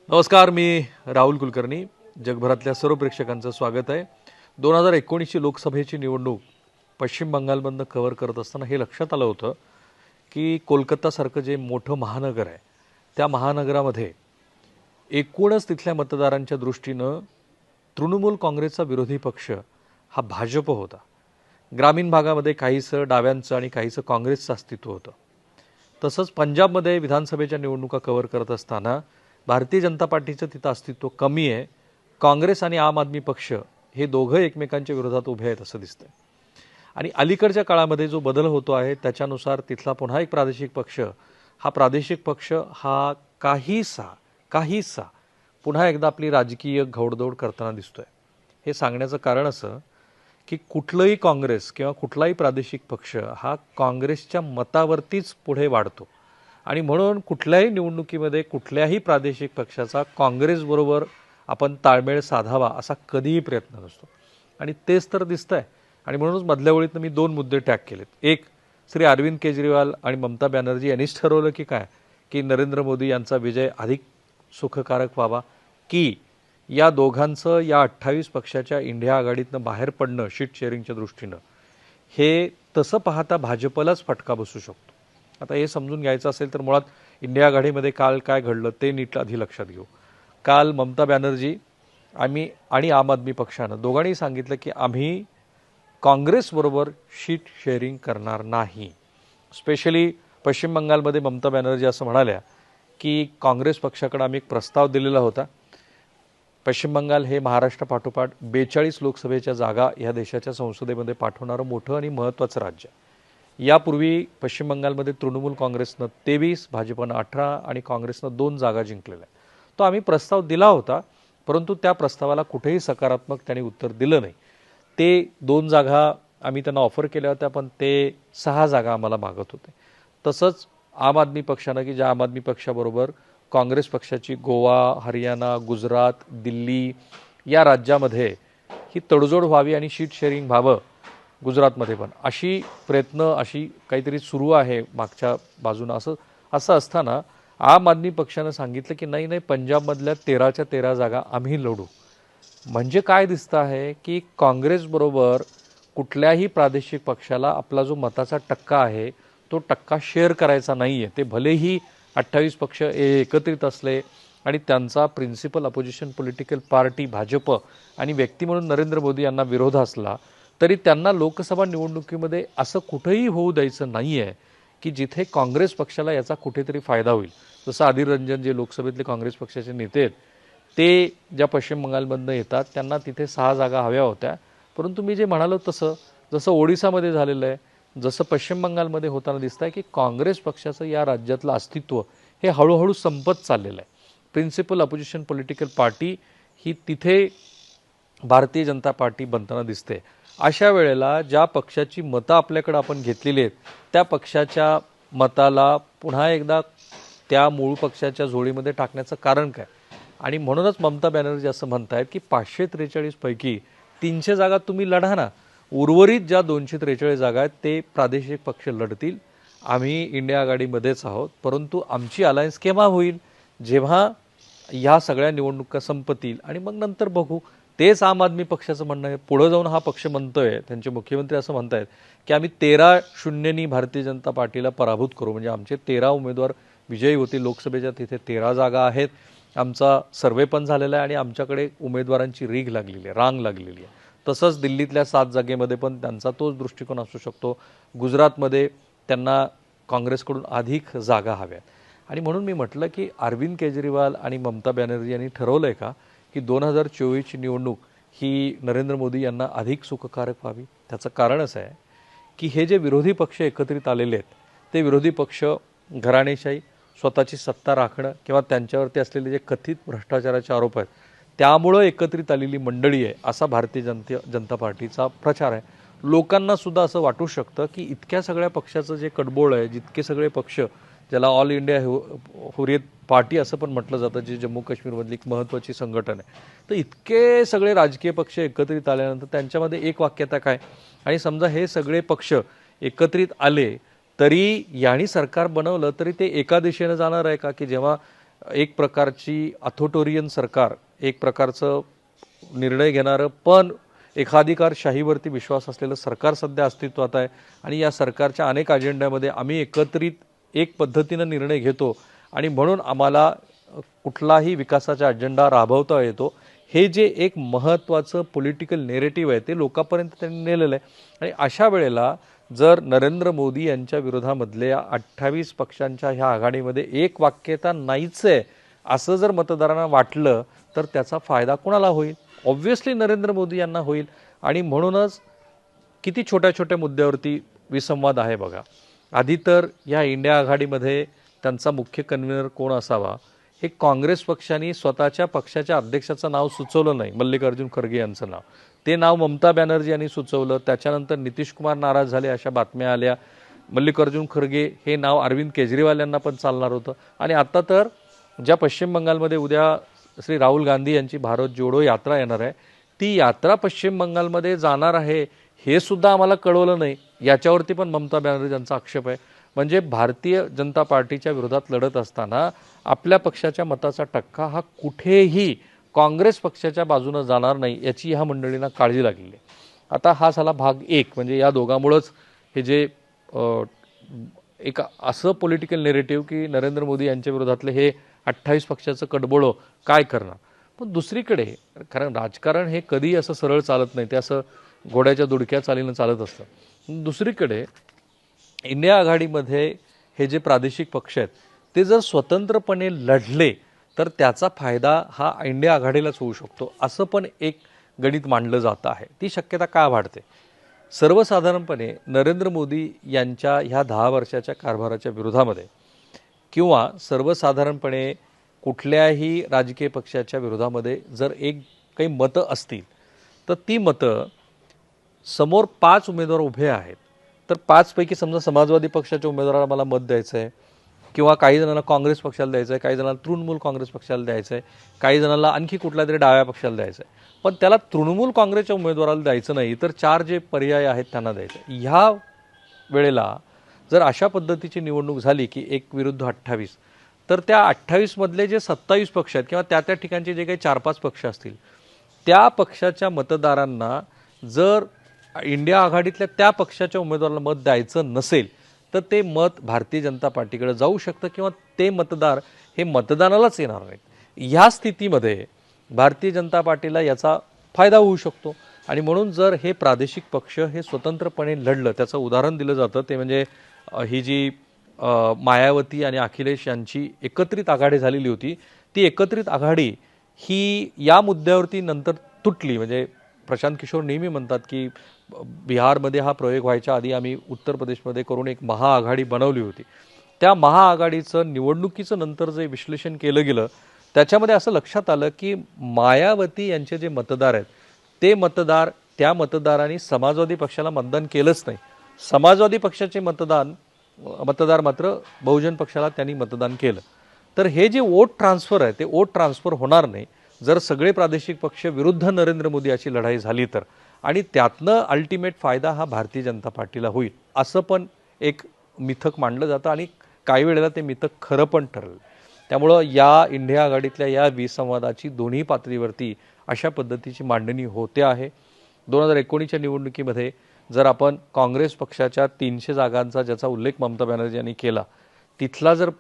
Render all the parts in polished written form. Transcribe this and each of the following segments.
नमस्कार, मी राहुल कुलकर्णी. जगभरातल्या सर्व प्रेक्षकांचं स्वागत आहे. 2019ची लोकसभेची निवडणूक पश्चिम बंगालमधनं कव्हर करत असताना हे लक्षात आलं होतं की कोलकातासारखं जे मोठं महानगर आहे त्या महानगरामध्ये एकूणच तिथल्या मतदारांच्या दृष्टीनं तृणमूल काँग्रेसचा विरोधी पक्ष हा भाजप होता. ग्रामीण भागामध्ये काहीसं डाव्यांचं आणि काहीसं काँग्रेसचं अस्तित्व होतं. तसंच पंजाबमध्ये विधानसभेच्या निवडणुका कव्हर करत असताना भारतीय जनता पार्टीचं तिथं अस्तित्व कमी आहे. काँग्रेस आणि आम आदमी पक्ष हे दोघं एकमेकांच्या विरोधात उभे आहेत असं दिसतंय. आणि अलीकडच्या काळामध्ये जो बदल होतो आहे त्याच्यानुसार तिथला पुन्हा एक प्रादेशिक पक्ष हा काहीसा पुन्हा एकदा आपली राजकीय घोडदौड करताना दिसतोय. हे सांगण्याचं कारण असं की कुठलंही काँग्रेस किंवा कुठलाही प्रादेशिक पक्ष हा काँग्रेसच्या मतावरतीच पुढे वाढतो आणि म्हणून कुठल्याही निवडणुकीमध्ये कुठल्याही प्रादेशिक पक्षाचा काँग्रेसबरोबर आपण ताळमेळ साधावा असा कधीही प्रयत्न नसतो. आणि तेच तर दिसतंय. आणि म्हणूनच मधल्या वेळीतनं मी 2 मुद्दे टॅग केलेत. एक, श्री अरविंद केजरीवाल आणि ममता बॅनर्जी यांनीच ठरवलं की नरेंद्र मोदी यांचा विजय अधिक सुखकारक व्हावा, की या दोघांचं या 28 पक्षाच्या इंडिया आघाडीतनं बाहेर पडणं शीट शेअरिंगच्या दृष्टीनं हे तसं पाहता भाजपलाच फटका बसू शकतो. आता हे समजून घ्यायचं असेल तर मुळात इंडिया आघाडीमध्ये काल काय घडलं ते नीट आधी लक्षात घेऊ. काल ममता बॅनर्जी आणि आम आदमी पक्षानं दोघांनी सांगितलं की आम्ही काँग्रेसबरोबर शीट शेअरिंग करणार नाही. स्पेशली पश्चिम बंगालमध्ये ममता बॅनर्जी असं म्हणाल्या की काँग्रेस पक्षाकडे आम्ही एक प्रस्ताव दिलेला होता. पश्चिम बंगाल हे महाराष्ट्रापाठोपाठ 42 लोकसभेच्या जागा या देशाच्या संसदेमध्ये पाठवणारं मोठं आणि महत्त्वाचं राज्य आहे. यापूर्वी पश्चिम बंगालमध्ये तृणमूल काँग्रेसनं 23, भाजपनं 18 आणि काँग्रेसनं 2 जागा जिंकलेल्या. तो आम्ही प्रस्ताव दिला होता, परंतु त्या प्रस्तावाला कुठेही सकारात्मक त्यांनी उत्तर दिलं नाही. ते 2 जागा आम्ही त्यांना ऑफर केल्या होत्या, पण ते 6 जागा आम्हाला मागत होते. तसंच आम आदमी पक्षानं की ज्या आम आदमी पक्षाबरोबर काँग्रेस पक्षाची गोवा, हरियाणा, गुजरात, दिल्ली या राज्यामध्ये ही तडजोड व्हावी आणि शीट शेअरिंग व्हावं गुजरातमध्ये पण, अशी काहीतरी सुरू आहे मागच्या बाजूनं. असं असताना आम आदमी पक्षानं सांगितलं की नाही, पंजाबमधल्या 13च्या 13 जागा आम्ही लढू. म्हणजे काय दिसतं आहे की काँग्रेसबरोबर कुठल्याही प्रादेशिक पक्षाला आपला जो मताचा टक्का आहे तो टक्का शेअर करायचा नाही आहे. ते भलेही 28 पक्ष एकत्रित असले आणि त्यांचा principal opposition political party Bhajap आणि व्यक्ती म्हणून नरेंद्र मोदी यांना विरोध असला तरी त्यांना लोकसभा निवडणुकीमध्ये असं कुठेही होऊ द्यायचं नाही आहे की जिथे काँग्रेस पक्षाला याचा कुठेतरी फायदा होईल. जसं अधीर रंजन जे लोकसभेतले काँग्रेस पक्षाचे नेते आहेत ते ज्या पश्चिम बंगालमधनं येतात त्यांना तिथे 6 जागा हव्या होत्या, परंतु मी जे म्हणालो जसं ओडिसामध्ये झालेलं आहे, जसं पश्चिम बंगालमध्ये होताना दिसतं आहे की काँग्रेस पक्षाचं या राज्यातलं अस्तित्व हे हळूहळू संपत चाललेलं आहे. प्रिन्सिपल अपोजिशन पॉलिटिकल पार्टी ही तिथे भारतीय जनता पार्टी बनताना दिसते. अशा वेळेला ज्या पक्षाची मतं आपल्याकडे आपण घेतलेली आहेत त्या पक्षाच्या मताला पुन्हा एकदा त्या मूळ पक्षाच्या झोळीमध्ये टाकण्याचं कारण काय? आणि म्हणूनच ममता बॅनर्जी असं म्हणतायत की 543 पैकी 300 जागा तुम्ही लढा ना, उर्वरित ज्या 243 जागा आहेत ते प्रादेशिक पक्ष लढतील. आम्ही इंडिया आघाडीमध्येच आहोत, परंतु आमची अलायन्स केव्हा होईल? जेव्हा ह्या सगळ्या निवडणुका संपतील आणि मग नंतर बघू. तेच आम आदमी पक्षाचं म्हणणं आहे. पुढं जाऊन हा पक्ष म्हणतोय, त्यांचे मुख्यमंत्री असं म्हणतायत की आम्ही 13-0नी भारतीय जनता पार्टीला पराभूत करू. म्हणजे आमचे 13 उमेदवार विजयी होतील लोकसभेच्या. तिथे 13 जागा आहेत. आमचा सर्वे पण झालेला आहे आणि आमच्याकडे उमेदवारांची रांग लागलेली आहे. तसंच दिल्लीतल्या 7 जागेमध्ये पण त्यांचा तोच दृष्टिकोन असू शकतो. गुजरातमध्ये त्यांना काँग्रेसकडून अधिक जागा हव्यात. आणि म्हणून मी म्हटलं की अरविंद केजरीवाल आणि ममता बॅनर्जी यांनी ठरवलं आहे का की 2024ची निवडणूक ही नरेंद्र मोदी यांना अधिक सुखकारक व्हावी? त्याचं कारण असं आहे की हे जे विरोधी पक्ष एकत्रित आलेले आहेत ते विरोधी पक्ष घराणेशाही, स्वतःची सत्ता राखणं किंवा त्यांच्यावरती असलेले जे कथित भ्रष्टाचाराचे आरोप आहेत त्यामुळं एकत्रित आलेली मंडळी आहे असा भारतीय जनता पार्टीचा प्रचार आहे. लोकांना सुद्धा असं वाटू शकतं की इतक्या सगळ्या पक्षाचं जे कडबोळ आहे, जितके सगळे पक्ष, ज्याला ऑल इंडिया हुरियत पार्टी असं पण म्हटलं जातं, जी जम्मू काश्मीरमधली एक महत्त्वाची संघटना आहे, तर इतके सगळे राजकीय पक्ष एकत्रित आल्यानंतर त्यांच्यामध्ये एक वाक्यता काय? आणि समजा हे सगळे पक्ष एकत्रित आले तरी यांनी सरकार बनवलं तरी ते एका दिशेनं जाणार आहे का? की जेव्हा एक प्रकारची अथॉरिटेरियन सरकार, एक प्रकारचं निर्णय घेणारं पण एकाधिकारशाहीवरती विश्वास असलेलं सरकार सध्या अस्तित्वात आहे आणि या सरकारच्या अनेक अजेंड्यामध्ये आम्ही एकत्रित एक पद्धतीनं निर्णय घेतो आणि म्हणून आम्हाला कुठलाही विकासाचा अजेंडा राबवता येतो. हे जे एक महत्त्वाचं पॉलिटिकल नेरेटिव्ह आहे ते लोकांपर्यंत त्यांनी नेलेलं आहे आणि अशा वेळेला जर नरेंद्र मोदी यांच्या विरोधामधल्या 28 पक्षांच्या ह्या आघाडीमध्ये एक वाक्यता नाहीच आहे असं जर मतदारांना वाटलं तर त्याचा फायदा कोणाला होईल? ऑब्व्हियसली नरेंद्र मोदी यांना होईल. आणि म्हणूनच किती छोट्या छोट्या मुद्द्यावरती विसंवाद आहे बघा. आधी तर या इंडिया आघाडीमध्ये त्यांचा मुख्य कन्व्हेनर कोण असावा हे काँग्रेस पक्षाने स्वतःच्या पक्षाच्या अध्यक्षाचं नाव सुचवलं नाही, मल्लिकार्जुन खरगे यांचं नाव. ते नाव ममता बॅनर्जी यांनी सुचवलं. त्याच्यानंतर नितीश कुमार नाराज झाले अशा बातम्या आल्या. मल्लिकार्जुन खरगे हे नाव अरविंद केजरीवाल यांना पण चालणार होतं. आणि आता तर ज्या पश्चिम बंगालमध्ये उद्या श्री राहुल गांधी यांची भारत जोडो यात्रा येणार आहे, ती यात्रा पश्चिम बंगालमध्ये जाणार आहे हे सुद्धा आम्हाला कळवलं नाही, याच्यावरती पण ममता बॅनर्जी यांचा आक्षेप आहे. म्हणजे भारतीय जनता पार्टीच्या विरोधात लढत असताना आपल्या पक्षाच्या मताचा टक्का हा कुठेही काँग्रेस पक्षाच्या बाजूने जाणार नाही याची ह्या मंडळींना काळजी लागलेली आहे. आता हा झाला भाग एक. म्हणजे या दोघांमुळेच हे जे एक असं पॉलिटिकल नेरेटिव्ह की नरेंद्र मोदी यांच्या विरोधातले हे 28 पक्षाचं कडबोळं काय करणार. पण दुसरीकडे कारण राजकारण हे कधी असं सरळ चालत नाही, ते असं घोड्याच्या दुडक्या चालीनं चालत असतं. दुसरीकडे इंडिया आघाडीमध्ये हे जे प्रादेशिक पक्ष आहेत ते जर स्वतंत्रपणे लढले तर त्याचा फायदा हा इंडिया आघाडीलाच होऊ शकतो असं पण एक गणित मांडलं जातं आहे. ती शक्यता का वाढते? सर्वसाधारणपणे नरेंद्र मोदी यांच्या ह्या 10 वर्षाच्या कारभाराच्या विरोधामध्ये किंवा सर्वसाधारणपणे कुठल्याही राजकीय पक्षाच्या विरोधामध्ये जर एक काही मतं असतील तर ती मतं समोर 5 उमेदवार उभे आहेत तर 5 पैकी समजा समाजवादी पक्षाच्या उमेदवाराला मला मत द्यायचं आहे किंवा काही जणांना काँग्रेस पक्षाला द्यायचं आहे, काही जणांना तृणमूल काँग्रेस पक्षाला द्यायचं आहे, काही जणांना आणखी कुठल्या तरी डाव्या पक्षाला द्यायचं आहे, पण त्याला तृणमूल काँग्रेसच्या उमेदवाराला द्यायचं नाही तर 4 जे पर्याय आहेत त्यांना द्यायचं. ह्या वेळेला जर अशा पद्धतीची निवडणूक झाली की 1 विरुद्ध 28 तर त्या 28 मधले जे 27 पक्ष आहेत किंवा त्या ठिकाणचे जे काही 4-5 पक्ष असतील त्या पक्षाच्या मतदारांना जर इंडिया आघाडीतल्या त्या पक्षाच्या उमेदवाराला मत द्यायचं नसेल तर ते मत भारतीय जनता पार्टीकडे जाऊ शकतं किंवा ते मतदार हे मतदानालाच येणार नाहीत. ह्या स्थितीमध्ये भारतीय जनता पार्टीला याचा फायदा होऊ शकतो. आणि म्हणून जर हे प्रादेशिक पक्ष हे स्वतंत्रपणे लढलं, त्याचं उदाहरण दिलं जातं ते म्हणजे ही जी मायावती आणि अखिलेश यांची एकत्रित आघाडी झालेली होती, ती एकत्रित आघाडी ही या मुद्द्यावरती नंतर तुटली. म्हणजे प्रशांत किशोर नेहमी म्हणतात की बिहारमध्ये हा प्रयोग व्हायच्या आधी आम्ही उत्तर प्रदेशमध्ये करून एक महाआघाडी बनवली होती. त्या महाआघाडीचं निवडणुकीचं नंतर जे विश्लेषण केलं गेलं त्याच्यामध्ये असं लक्षात आलं की मायावती यांचे जे मतदार आहेत ते मतदार त्या मतदारांनी समाजवादी पक्षाला मतदान केलंच नाही. समाजवादी पक्षाचे मतदार मात्र बहुजन पक्षाला त्यांनी मतदान केलं. तर हे जे वोट ट्रान्सफर आहे ते वोट ट्रान्सफर होणार नाही जर सगळे प्रादेशिक पक्ष विरुद्ध नरेंद्र मोदी याची लढाई झाली तर. आणि त्यातनं अल्टिमेट फायदा हा भारतीय जनता पार्टीला होईल असं पण एक मिथक मांडलं जातं आणि काही वेळेला ते मिथक खरं पण ठरलं. त्यामुळं या इंडिया आघाडीतल्या या विसंवादाची दोन्ही पातळीवरती अशा पद्धतीची मांडणी होते आहे. 2019च्या निवडणुकीमध्ये जर आपण काँग्रेस पक्षाच्या 300 जागांचा ज्याचा उल्लेख ममता बॅनर्जी यांनी केला तिथला जर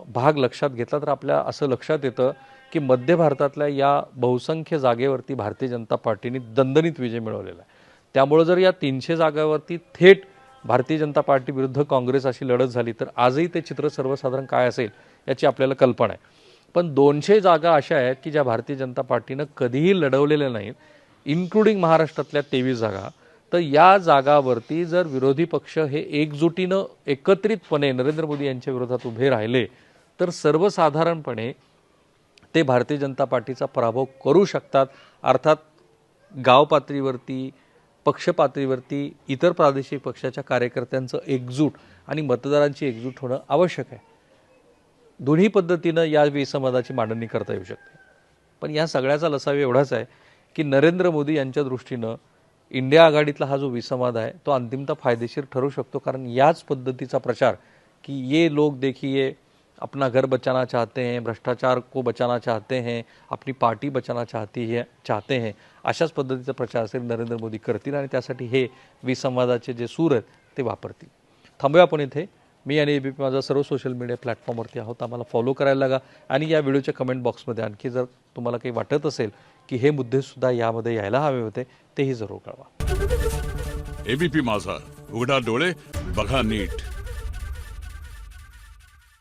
भाग लक्षात घेतला तर आपल्या असं लक्षात येतं की मध्य भारतातल्या या बहुसंख्य जागेवरती भारतीय जनता पार्टीने दणदणीत विजय मिळवलेला आहे. त्यामुळे जर या 300 जागावरती थेट भारतीय जनता पार्टी विरुद्ध काँग्रेस अशी लढत झाली तर आजही ते चित्र सर्वसाधारण काय असेल याची आपल्याला कल्पना आहे. पण 200 जागा अशा आहेत की ज्या भारतीय जनता पार्टीनं कधीही लढवलेल्या नाहीत, इन्क्लुडिंग महाराष्ट्रातल्या 23 जागा. तर या जागावरती जर विरोधी पक्ष हे एकजुटीनं एकत्रितपणे नरेंद्र मोदी यांच्या विरोधात उभे राहिले तर सर्वसाधारणपणे ते भारतीय जनता पार्टीचा पराभव करू शकतात. अर्थात गाव पातळीवरती, पक्ष पातळीवरती इतर प्रादेशिक पक्षाच्या कार्यकर्त्यांचं एकजूट आणि मतदारांची एकजूट होणं आवश्यक आहे. दोन्ही पद्धतीनं या विसंवादाची मांडणी करता येऊ शकते. पण या सगळ्याचा लसावी एवढाच आहे की नरेंद्र मोदी यांच्या दृष्टीनं इंडिया आघाडीतला हा जो विसंवाद आहे तो अंतिमतः फायदेशीर ठरू शकतो. कारण याच पद्धतीचा प्रचार की ये लोग देखिए अपना घर बचाना चाहते हैं, भ्रष्टाचार को बचाना चाहते हैं, अपनी पार्टी बचाना चाहते हैं, अशाच पद्धतीचा प्रचार असेल नरेंद्र मोदी करतील आणि त्यासाठी हे विसंवादाचे जे सूर आहेत ते वापरतील. थांबूया आपण इथे. मी आणि ABP माझा सर्व सोशल मीडिया प्लॅटफॉर्मवरती आहोत. आम्हाला फॉलो करायला लागा आणि या व्हिडिओच्या कमेंट बॉक्समध्ये आणखी जर तुम्हाला काही वाटत असेल की हे मुद्देसुद्धा यामध्ये यायला हवे होते तेही जरूर कळवा. ABP माझा, उघडा डोळे बघा नीट.